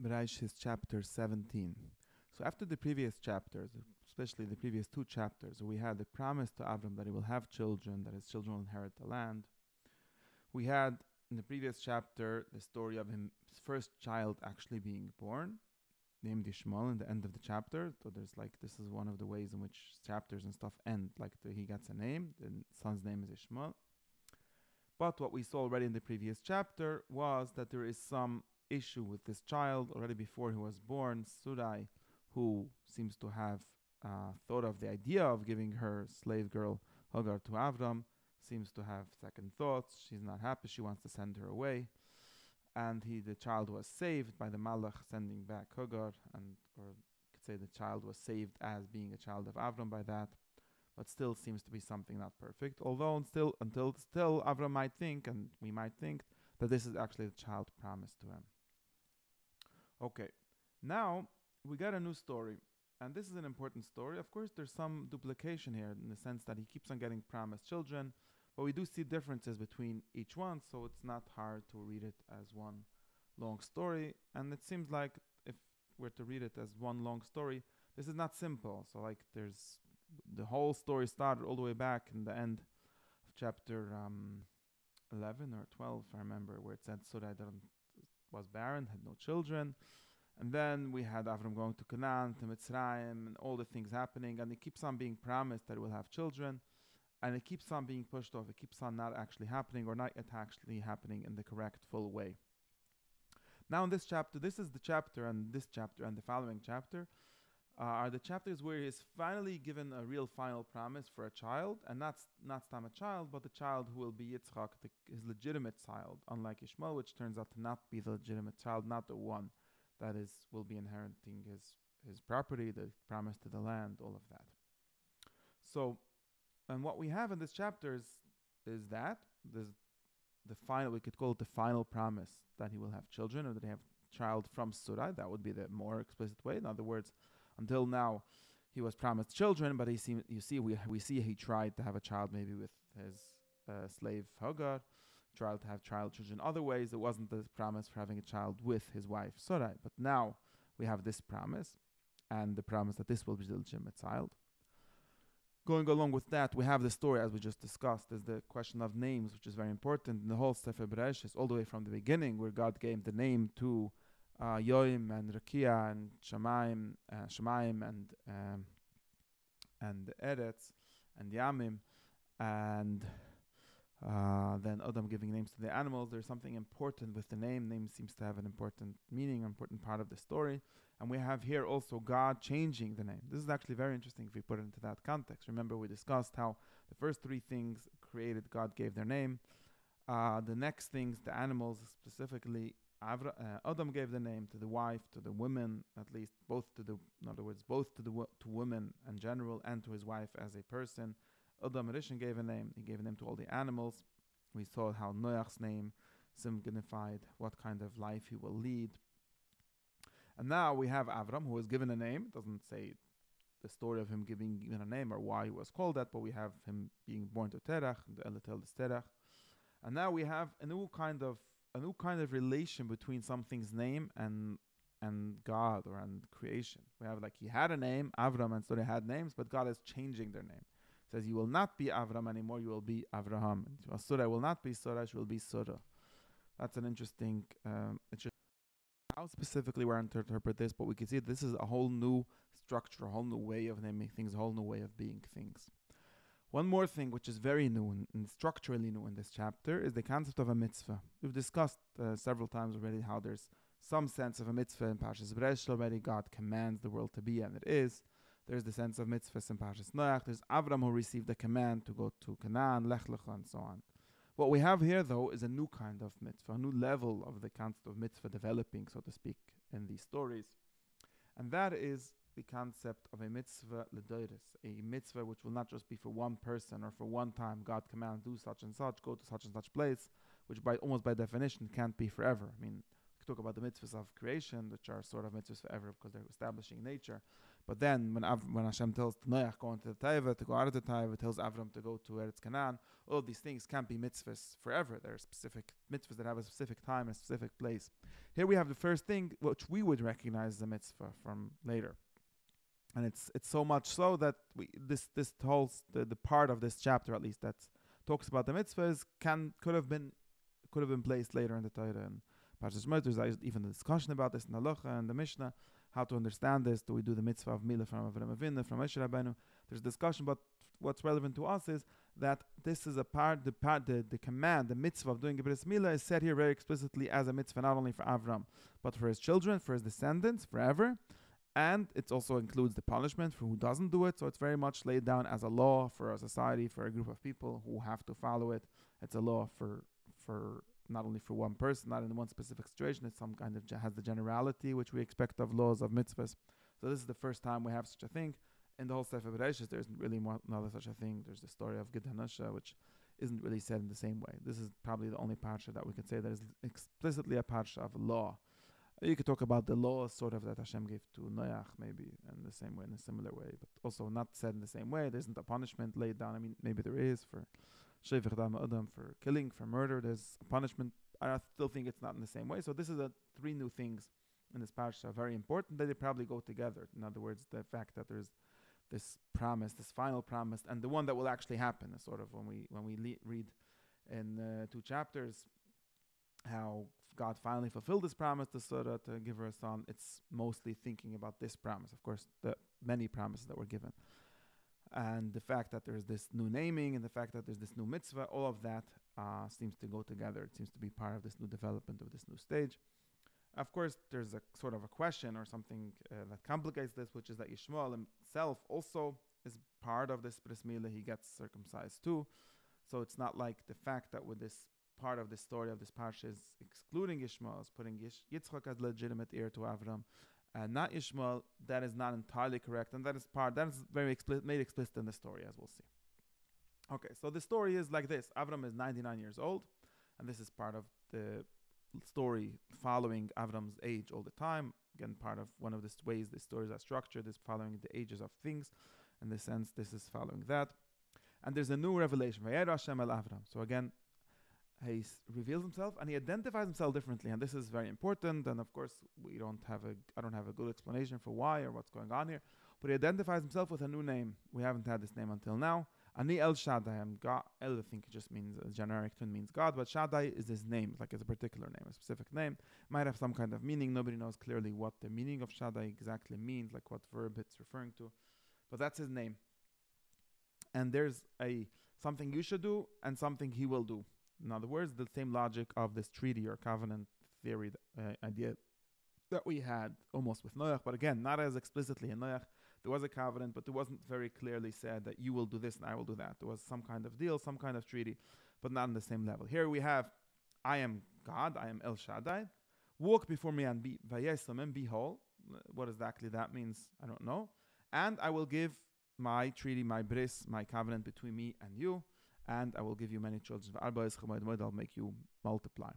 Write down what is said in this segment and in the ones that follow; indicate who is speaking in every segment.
Speaker 1: Breishis Chapter 17. So after the previous chapters, especially the previous two chapters, we had the promise to Avram that he will have children, that his children will inherit the land. We had in the previous chapter the story of his first child actually being born, named Ishmael in the end of the chapter. So there's like, this is one of the ways in which chapters and stuff end. Like he gets a name, the son's name is Ishmael. But what we saw already in the previous chapter was that there is some issue with this child already before he was born. Surai, who seems to have thought of the idea of giving her slave girl Hagar to Avram, seems to have second thoughts. She's not happy. She wants to send her away. And the child was saved by the Malach sending back Hagar, or could say the child was saved as being a child of Avram by that, but still seems to be something not perfect. Although still Avram might think, and we might think, that this is actually the child promised to him. Okay, now we got a new story, and this is an important story. Of course, there's some duplication here in the sense that he keeps on getting promised children, but we do see differences between each one, so it's not hard to read it as one long story. And it seems like if we're to read it as one long story, this is not simple. So like there's the whole story started all the way back in the end of chapter 11 or 12, if I remember, where it said Sarai was barren, had no children. And then we had Avram going to Canaan, to Mitzrayim, and all the things happening. And he keeps on being promised that he will have children. And it keeps on being pushed off. It keeps on not actually happening, or not yet actually happening in the correct, full way. Now in this chapter, this is the chapter, and this chapter and the following chapter are the chapters where he is finally given a real final promise for a child, and not Stam a child, but the child who will be Yitzchok, his legitimate child, unlike Ishmael, which turns out to not be the legitimate child, not the one that will be inheriting his property, the promise to the land, all of that. So, and what we have in this chapter is that the final, we could call it the final promise that he will have children, or that he have child from Surai. That would be the more explicit way. In other words, until now, he was promised children, but we see he tried to have a child maybe with his slave Hagar, tried to have children other ways. It wasn't the promise for having a child with his wife Sarai. But now we have this promise, and the promise that this will be the legitimate child. Going along with that, we have the story, as we just discussed, is the question of names, which is very important in the whole Sefer Breishis, all the way from the beginning, where God gave the name to Yoim and Rakia and Shemaim and Eretz and Yamim, and then Adam giving names to the animals. There's something important with the name. Name seems to have an important meaning, an important part of the story. And we have here also God changing the name. This is actually very interesting if we put it into that context. Remember, we discussed how the first three things created, God gave their name. The next things, the animals specifically, Adam gave the name to the wife, to the women, at least both to women in general, and to his wife as a person. Adam Rishon gave a name. He gave a name to all the animals. We saw how Noach's name signified what kind of life he will lead. And now we have Avram, who was given a name. It doesn't say the story of him given a name or why he was called that, but we have him being born to Terach, the Elatel Terach. And now we have a new kind of relation between something's name and God, or and creation. We have, like, he had a name, Avram, and so they had names, but God is changing their name. It says, you will not be Avram anymore, you will be Avraham. Surah will not be Surah, she will be Surah. That's an interesting, how specifically we're to interpret this, but we can see this is a whole new structure, a whole new way of naming things, a whole new way of being things. One more thing which is very new and structurally new in this chapter is the concept of a mitzvah. We've discussed several times already how there's some sense of a mitzvah in Parshas Breishis already. God commands the world to be, and it is. There's the sense of mitzvahs in Parshas Noach. There's Avram, who received the command to go to Canaan, Lech Lecha, and so on. What we have here, though, is a new kind of mitzvah, a new level of the concept of mitzvah developing, so to speak, in these stories. And that is the concept of a mitzvah ledoiris, a mitzvah which will not just be for one person or for one time. God commands, do such and such, go to such and such place, which almost by definition can't be forever. I mean, could talk about the mitzvahs of creation, which are sort of mitzvahs forever because they're establishing nature. But then when Hashem tells Noach go into the Taiva, to go out of the Taiva, tells Avram to go to Eretz Canaan, all of these things can't be mitzvahs forever. There are specific mitzvahs that have a specific time and a specific place. Here we have the first thing which we would recognize as a mitzvah from later. And it's so much so that this whole the part of this chapter at least that talks about the mitzvahs could have been placed later in the Torah and Parshas Shemot. There's even a discussion about this in the Halacha and the Mishnah, how to understand this. Do we do the mitzvah of Milah from Avraham Avinu, from Moshe Rabbeinu? There's discussion, but what's relevant to us is that this is the command, the mitzvah of doing a bris milah is said here very explicitly as a mitzvah, not only for Avram, but for his children, for his descendants, forever. And it also includes the punishment for who doesn't do it. So it's very much laid down as a law for a society, for a group of people who have to follow it. It's a law for not only for one person, not in one specific situation. It's some kind of has the generality which we expect of laws, of mitzvahs. So this is the first time we have such a thing. In the whole Sefer Breishis, there isn't really another such a thing. There's the story of Gid Hanusha, which isn't really said in the same way. This is probably the only parsha that we could say that is explicitly a parsha of law. You could talk about the laws sort of that Hashem gave to Noach, maybe in the same way, in a similar way, but also not said in the same way. There isn't a punishment laid down. I mean, maybe there is for Shevach Dam Adam, for killing, for murder. There's a punishment. I still think it's not in the same way. So this is three new things in this parsha, very important, that they probably go together. In other words, the fact that there's this promise, this final promise, and the one that will actually happen is sort of when we read in 2 chapters how God finally fulfilled this promise to Sarah to give her a son. It's mostly thinking about this promise, of course, the many promises that were given. And the fact that there's this new naming and the fact that there's this new mitzvah, all of that seems to go together. It seems to be part of this new development of this new stage. Of course, there's a sort of a question or something that complicates this, which is that Yishmael himself also is part of this bris milah. He gets circumcised too. So it's not like the fact that with this part of the story of this parsha is excluding Yishmael, is putting Yitzchok as legitimate heir to Avram, and not Yishmael. That is not entirely correct, and that is very made explicit in the story, as we'll see. Okay, so the story is like this. Avram is 99 years old, and this is part of the story following Avram's age all the time. Again, part of one of the ways the stories are structured is following the ages of things. In the sense, this is following that. And there's a new revelation. Vayera Hashem el Avram. So again, he reveals himself and he identifies himself differently. And this is very important. And of course, I don't have a good explanation for why or what's going on here. But he identifies himself with a new name. We haven't had this name until now. Ani El Shaddai. I'm God. El, I think it just means a generic term, means God. But Shaddai is his name. Like it's a particular name, a specific name. Might have some kind of meaning. Nobody knows clearly what the meaning of Shaddai exactly means, like what verb it's referring to. But that's his name. And there's something you should do and something he will do. In other words, the same logic of this treaty or covenant theory idea that we had almost with Noach, but again, not as explicitly in Noach. There was a covenant, but it wasn't very clearly said that you will do this and I will do that. There was some kind of deal, some kind of treaty, but not on the same level. Here we have, I am God, I am El Shaddai. Walk before me and be Vayesomim, be whole. What exactly that means, I don't know. And I will give my treaty, my bris, my covenant between me and you, and I will give you many children. I'll make you multiply.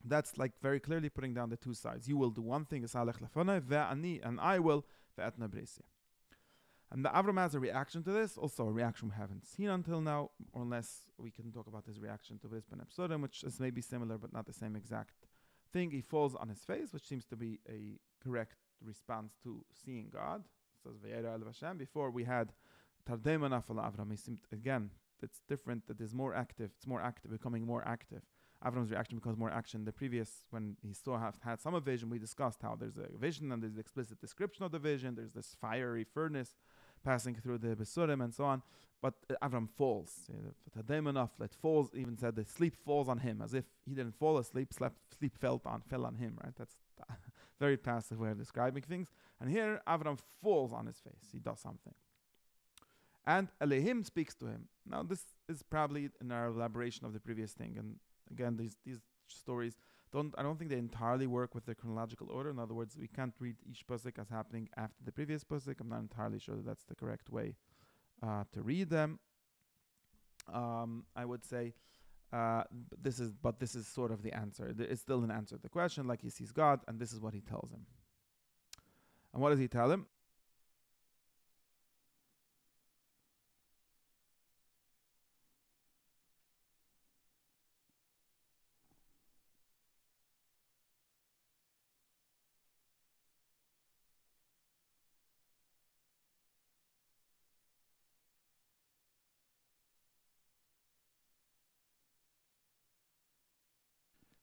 Speaker 1: That's like very clearly putting down the two sides. You will do one thing, and I will. And the Avram has a reaction to this, also a reaction we haven't seen until now, unless we can talk about his reaction to Bris Ben Epsodim, which is maybe similar but not the same exact thing. He falls on his face, which seems to be a correct response to seeing God. It says Vayera el Hashem. Before we had Tardei Manaf al Avram. He seemed, again, it's different, that is more active. It's more active, becoming more active. Avram's reaction becomes more action. The previous, when he still had some vision, we discussed how there's a vision and there's the explicit description of the vision. There's this fiery furnace passing through the Besurim and so on. But Avram falls. It falls, even said that sleep falls on him, as if he didn't fall asleep, sleep fell on him, right? That's a very passive way of describing things. And here, Avram falls on his face. He does something. And Elohim speaks to him. Now, this is probably in our elaboration of the previous thing. And again, these stories I don't think they entirely work with the chronological order. In other words, we can't read each pasuk as happening after the previous pasuk. I'm not entirely sure that that's the correct way to read them. I would say This is sort of the answer. It's still an answer to the question, like he sees God, and this is what he tells him. And what does he tell him?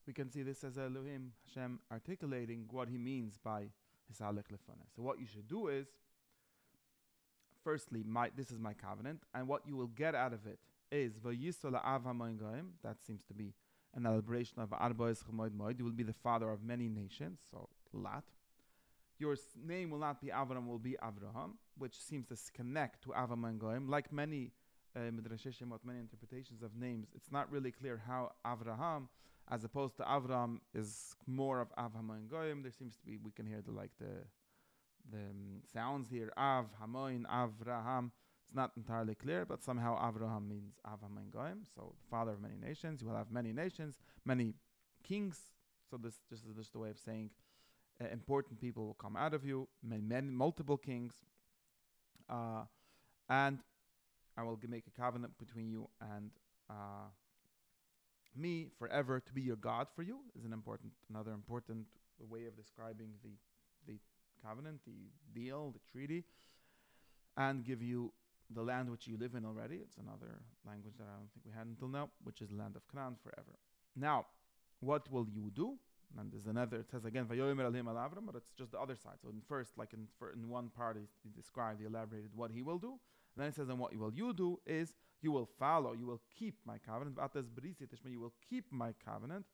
Speaker 1: We can see this as Elohim, Hashem, articulating what he means by Hisalech Lefane. So what you should do is, firstly, this is my covenant, and what you will get out of it is Vayisol Av HaMoin Goyim. That seems to be an elaboration of Arbois Chamoid Moed. You will be the father of many nations, so Lat. Your name will not be Avram, will be Avraham, which seems to connect to Av HaMoin Goyim. Like many Midrashei Shemot, many interpretations of names, it's not really clear how Avraham, as opposed to Avram, is more of Av HaMoin Goyim. There seems to be, we can hear the sounds here, Av, Hamoin, Avraham. It's not entirely clear, but somehow Avraham means Av HaMoin Goyim, so the father of many nations. You will have many nations, many kings. So this is just a way of saying important people will come out of you, multiple kings. And I will make a covenant between you and me forever to be your God for you, is another important way of describing the covenant, the deal, the treaty, and give you the land which you live in already. It's another language that I don't think we had until now, which is the land of Canaan forever. Now, what will you do? And there's another, it says again, Vayomer Elohim al Avram, but it's just the other side. So in first, like in one part, he described, he elaborated what he will do. And then it says, and what you do is, you will follow, you will keep my covenant. You will keep my covenant,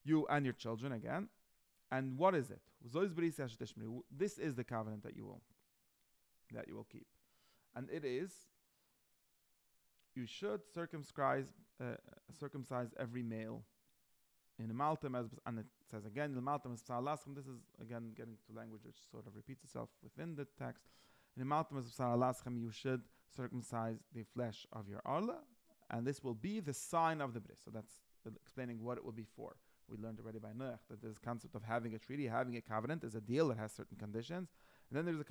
Speaker 1: you and your children again. And what is it? This is the covenant that you will keep. And it is, you should circumcise every male. In Maltam, and it says again, in Maltam, this is again getting to language which sort of repeats itself within the text. In Maltam, you should circumcise the flesh of your arla, and this will be the sign of the bris. So that's explaining what it will be for. We learned already by Noach that this concept of having a treaty, having a covenant, is a deal that has certain conditions, and then there's a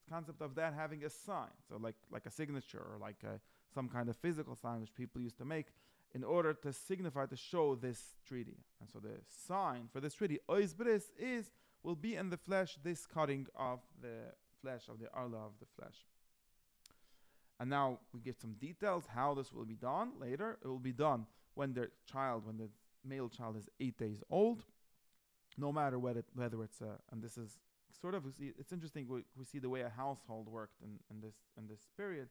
Speaker 1: concept of that having a sign, so like a signature or like some kind of physical sign which people used to make in order to signify, to show this treaty. And so the sign for this treaty, ois bris, will be in the flesh, this cutting of the flesh, of the arla of the flesh. And now we give some details how this will be done later. It will be done when the male child is 8 days old, no matter whether it's and this is sort of, it's interesting, we see the way a household worked in this period,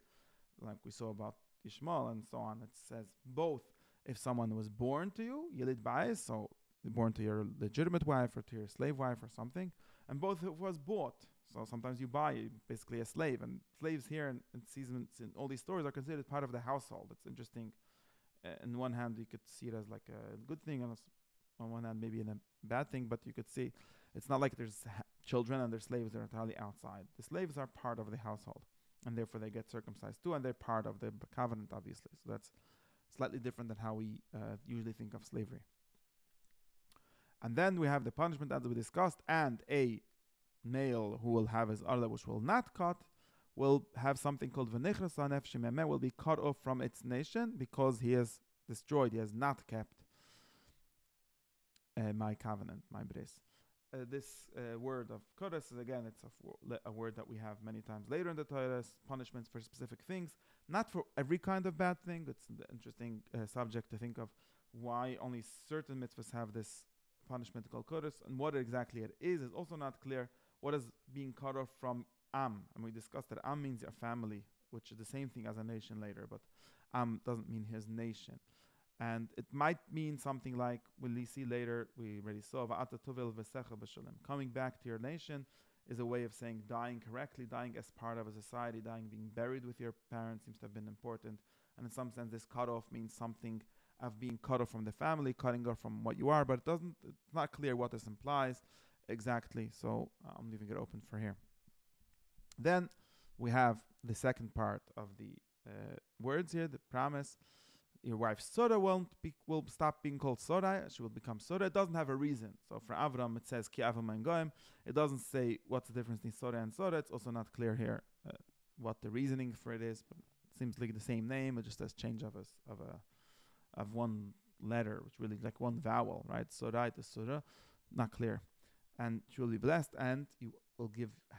Speaker 1: like we saw about Ishmael and so on. It says both, if someone was born to you, Yilid Bais, so born to your legitimate wife or to your slave wife or something, and both if it was bought. So sometimes you buy basically a slave, and slaves here in seasons in all these stories are considered part of the household. It's interesting. On one hand, you could see it as like a good thing, and on one hand, maybe in a bad thing, but you could see it's not like there's children and their slaves that are entirely outside. The slaves are part of the household, and therefore they get circumcised too, and they're part of the covenant, obviously. So that's slightly different than how we usually think of slavery. And then we have the punishment as we discussed, and a male who will have his arla which will not cut will have something called v'nechras nefesh memeh, will be cut off from its nation because he has destroyed, he has not kept my covenant, my bris. This word of kodesh is again, it's a word that we have many times later in the Torah, punishments for specific things, not for every kind of bad thing. It's an interesting subject to think of why only certain mitzvahs have this punishment called kodesh, and what exactly it is also not clear. What is being cut off from Am? And we discussed that Am means a family, which is the same thing as a nation later, but Am doesn't mean his nation. And it might mean something like, we'll see later, we already saw, coming back to your nation is a way of saying dying correctly, dying as part of a society, dying, being buried with your parents seems to have been important. And in some sense, this cut off means something of being cut off from the family, cutting off from what you are, but it's not clear what this implies exactly, so I'm leaving it open for here. Then we have the second part of the words here, the promise. your wife Sora will stop being called Sora. She will become Sora. It doesn't have a reason. So for Avram, it says Ki Avram and Goim. It doesn't say what's the difference between Sora and Sora. It's also not clear here what the reasoning for it is. But it seems like the same name. It just has change of one letter, which really like one vowel, right? Sora to Sora, not clear. And she will be blessed, and you will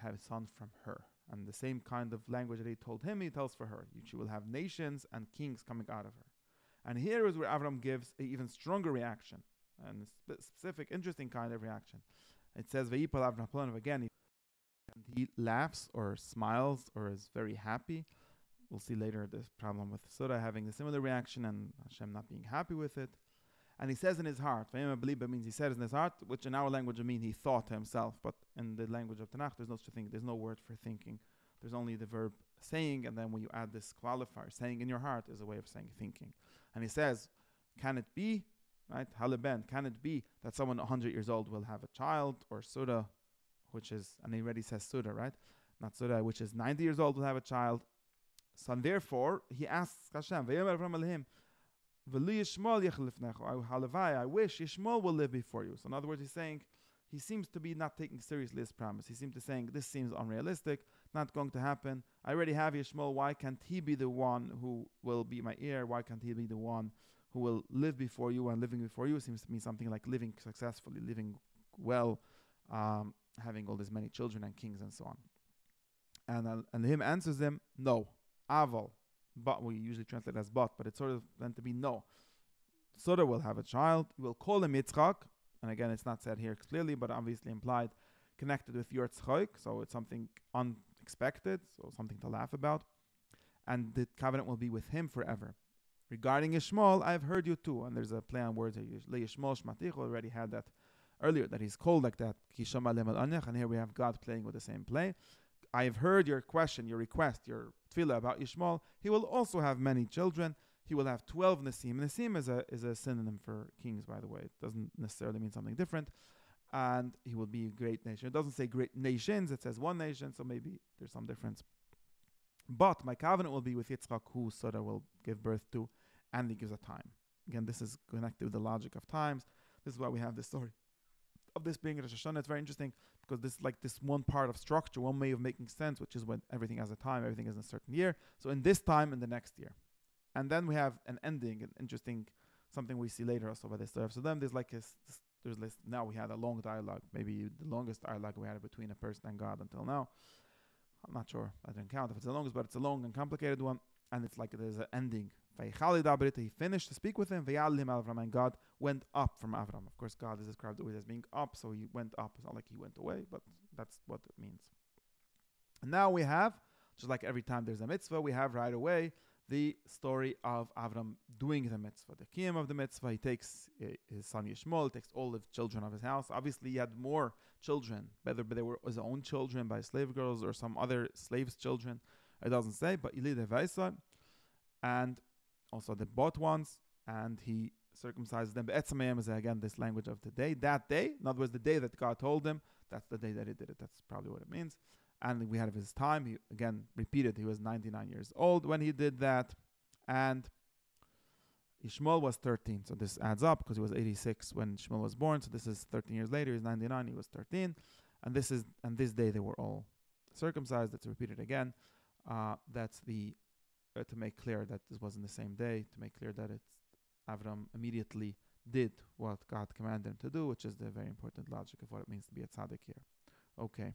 Speaker 1: have a son from her. And the same kind of language that he told him, he tells for her. She will have nations and kings coming out of her. And here is where Avram gives an even stronger reaction, and a specific, interesting kind of reaction. It says, Vayipal Avram Planav, again, he laughs or smiles or is very happy. We'll see later this problem with Surah having a similar reaction and Hashem not being happy with it. And he says in his heart, Vayima means he says in his heart, which in our language would mean he thought to himself, but in the language of Tanakh, there's no such thing. There's no word for thinking. There's only the verb saying, and then when you add this qualifier, saying in your heart is a way of saying thinking. And he says, can it be, right? Haliben, can it be that someone 100 years old will have a child, or Surah, which is, and he already says Surah, right? Not Surah, which is 90 years old, will have a child. So and therefore, he asks Hashem, I wish Yishmael will live before you. So in other words, he's saying, he seems to be not taking seriously his promise. He seems to be saying, this seems unrealistic, not going to happen. I already have Yishmael. Why can't he be the one who will be my heir? Why can't he be the one who will live before you? And living before you seems to mean something like living successfully, living well, having all these many children and kings and so on. And him answers him, no, aval. But we usually translate as but it's sort of meant to be no. Sora will have a child. We'll call him Yitzchok. And again, it's not said here clearly, but obviously implied, connected with Yitzchok. So it's something unexpected, so something to laugh about. And the covenant will be with him forever. Regarding Yishmael, I've heard you too. And there's a play on words here. Yishmael Shmatich already had that earlier, that he's called like that. And here we have God playing with the same play. I've heard your question, your request, your tefillah about Yishmael. He will also have many children. He will have 12 Nasim. Nasim is a synonym for kings, by the way. It doesn't necessarily mean something different. And he will be a great nation. It doesn't say great nations. It says one nation, so maybe there's some difference. But my covenant will be with Yitzchok, who Sarah will give birth to, and he gives a time. Again, this is connected with the logic of times. This is why we have this story of this being Rosh Hashanah. It's very interesting because this is like this one part of structure, one way of making sense, which is when everything has a time, everything is in a certain year. So in this time, in the next year. And then we have an ending, an interesting, something we see later also by this story. So then there's like now we had a long dialogue, maybe the longest dialogue we had between a person and God until now. I'm not sure, I didn't count if it's the longest, but it's a long and complicated one. And it's like there's an ending. He finished to speak with him, and God went up from Avram. Of course, God is described always as being up, so he went up. It's not like he went away, but that's what it means. And now we have, just like every time there's a mitzvah, we have right away the story of Avram doing the mitzvah, the kiyum of the mitzvah. He takes his son Yishmael, takes all the children of his house. Obviously, he had more children, whether they were his own children by slave girls or some other slaves' children. It doesn't say, but Yilid Vaisa, and also the bought ones, and he circumcised them. Be'etzamayim is again this language of the day. That day, in other words, the day that God told him, that's the day that he did it. That's probably what it means. And we had his time. He again repeated. He was 99 years old when he did that, and Ishmael was 13. So this adds up because he was 86 when Ishmael was born. So this is 13 years later. He's 99. He was 13, and this day they were all circumcised. That's repeated again. That's the to make clear that this wasn't the same day, to make clear that it's Avram immediately did what God commanded him to do, which is the very important logic of what it means to be a tzaddik here. Okay.